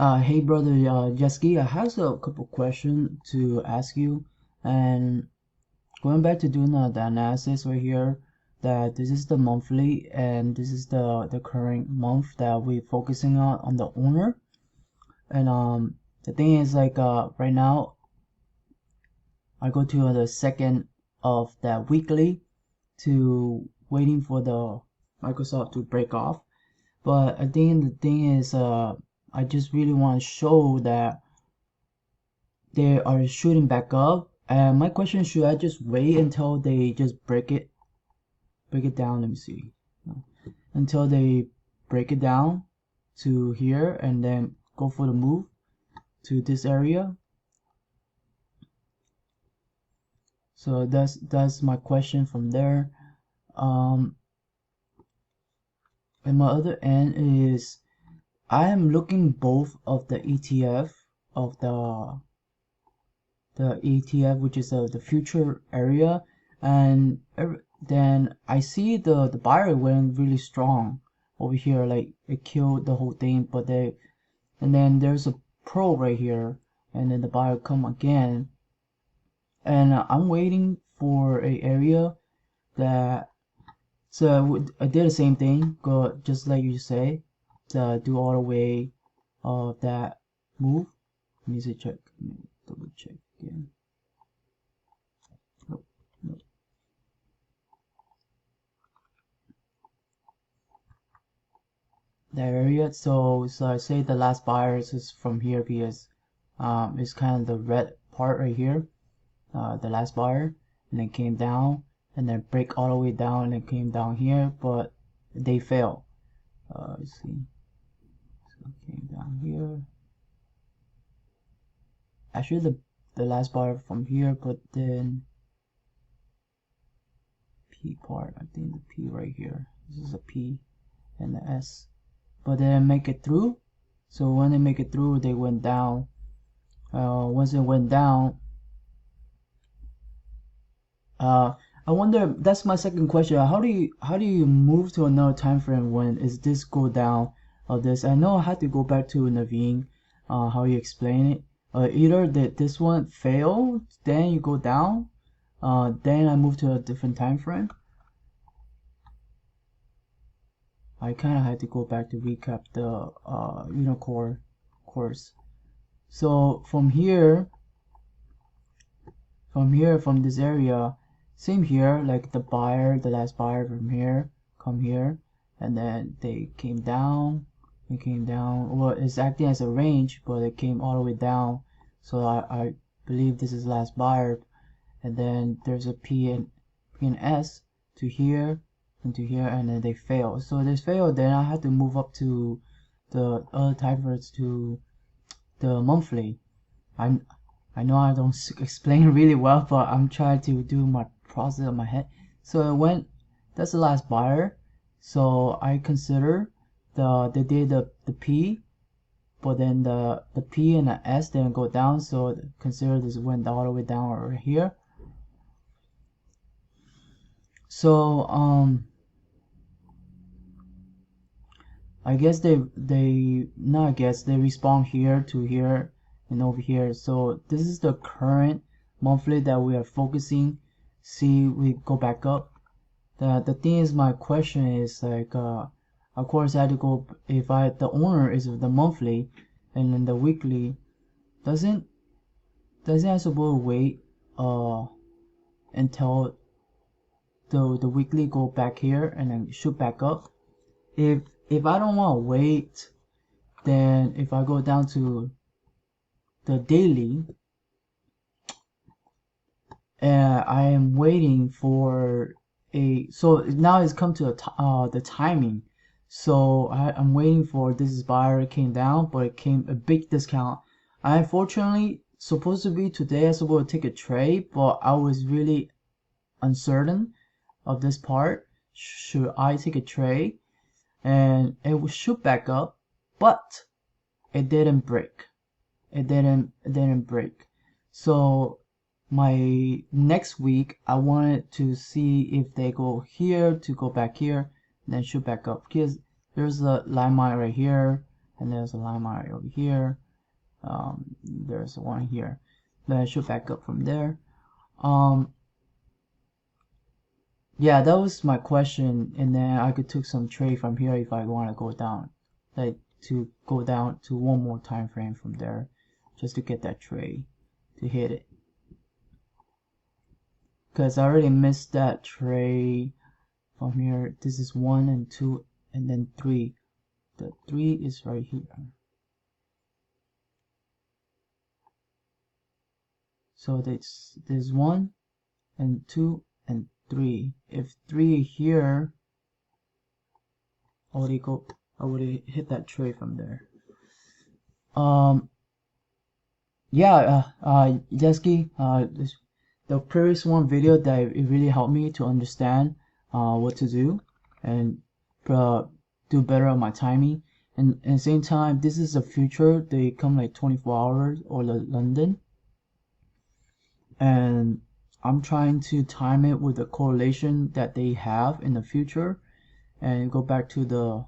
Hey brother Yaski, I have a couple questions to ask you, and going back to doing the analysis right here, that this is the monthly and this is the current month that we're focusing on the owner, and the thing is like right now I go to the second of that weekly to waiting for the Microsoft to break off. But I think the thing is, I just really want to show that they are shooting back up. And my question, should I just wait until they just break it down? Let me see. No. Until they break it down to here and then go for the move to this area. So that's my question from there. And my other end is I am looking both of the ETF of the ETF, which is the future area, and then I see the buyer went really strong over here, like it killed the whole thing. But and then there's a pro right here, and then the buyer come again, and I'm waiting for a area that. So I did the same thing, go just like you say, to do all the way of that move. Let me see, check, let me double check again. Nope, nope. That area. So I say the last buyer is from here because it's kind of the red part right here, the last buyer, and then came down and then break all the way down and then came down here, but they fail. Let's see. So it came down here. Actually, the last bar from here, but then P part. I think the P right here. This is a P and the S. But they didn't make it through. So when they make it through, they went down. Once it went down, I wonder. That's my second question. How do you move to another time frame when is this go down or this? I know I had to go back to Naveen. How you explain it? Either that this one failed, then you go down. Then I move to a different time frame. I kind of had to go back to recap the Unicore course. So from this area, same here, like the last buyer from here, come here, and then they came down. Well, it's acting as a range, but it came all the way down. So I believe this is last buyer, and then there's a P and S to here and to here, and then they fail. So this failed, then I had to move up to the other time frames to the monthly. I know I don't explain really well, but I'm trying to do my process in my head. So that's the last buyer. So I consider they did the P, but then the P and the S didn't go down. So consider this went all the way down over here. So I guess they respawn here to here and over here. So this is the current monthly that we are focusing. See, we go back up. The thing is, my question is like, of course I had to go, if the owner is the monthly and then the weekly, doesn't I supposed to wait until the weekly go back here and then shoot back up? If I don't want to wait, then if I go down to the daily, I am waiting for so now it's come to the timing. So I'm waiting for this buyer came down, but it came a big discount. I unfortunately supposed to be today. I was supposed to take a trade, but I was really uncertain of this part. Should I take a trade? And it will shoot back up, but it didn't break. It didn't break. So my next week I wanted to see if they go here to go back here and then shoot back up, because there's a line mine right here and there's a line mark over here. There's one here. Then I should back up from there. Yeah, that was my question, and then I could take some trade from here if I want to go down, like to go down to one more time frame from there, just to get that trade to hit it. Because I already missed that trade from here. This is 1 and 2 and then 3. The 3 is right here. So there's 1 and 2 and 3. If 3 here, I would hit that trade from there. Yeah, Yankee, the previous one video that it really helped me to understand what to do and do better on my timing. And at the same time, this is the future. They come like 24 hours or London, and I'm trying to time it with the correlation that they have in the future, and go back to the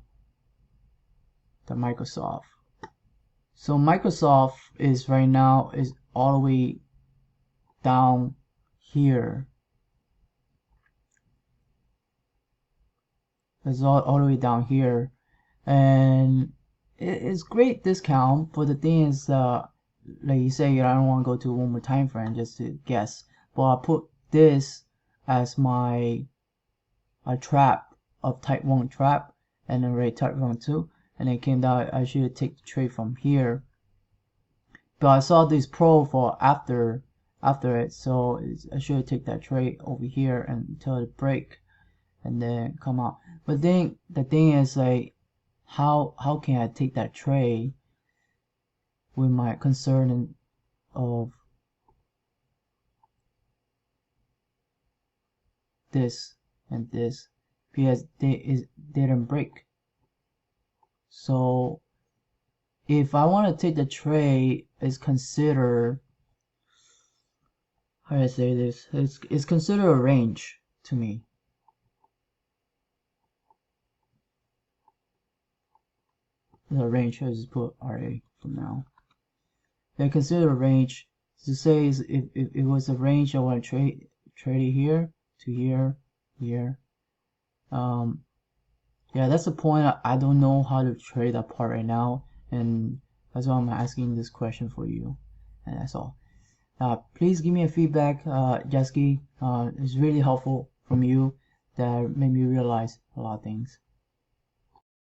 Microsoft. So Microsoft is right now is all the way down here. It's all the way down here, and it's great discount. But the thing is, like you say, I don't want to go to one more time frame just to guess. But I put this as my trap of type 1 trap, and then rate type 1 2, and it came down. I should take the trade from here. But I saw this pro for after it, so I should take that trade over here until it break and then come out. But then the thing is, like, how can I take that trade with my concern of this and this, because they didn't break. So if I want to take the trade, is consider, how do I say this, it's considered a range to me. The range, I just put RA for now. They consider a range to say is if it was a range, I want to trade it here to here, here. Yeah, that's the point. I don't know how to trade that part right now, and that's why I'm asking this question for you, and that's all. Please give me a feedback, Yankee. It's really helpful from you that made me realize a lot of things.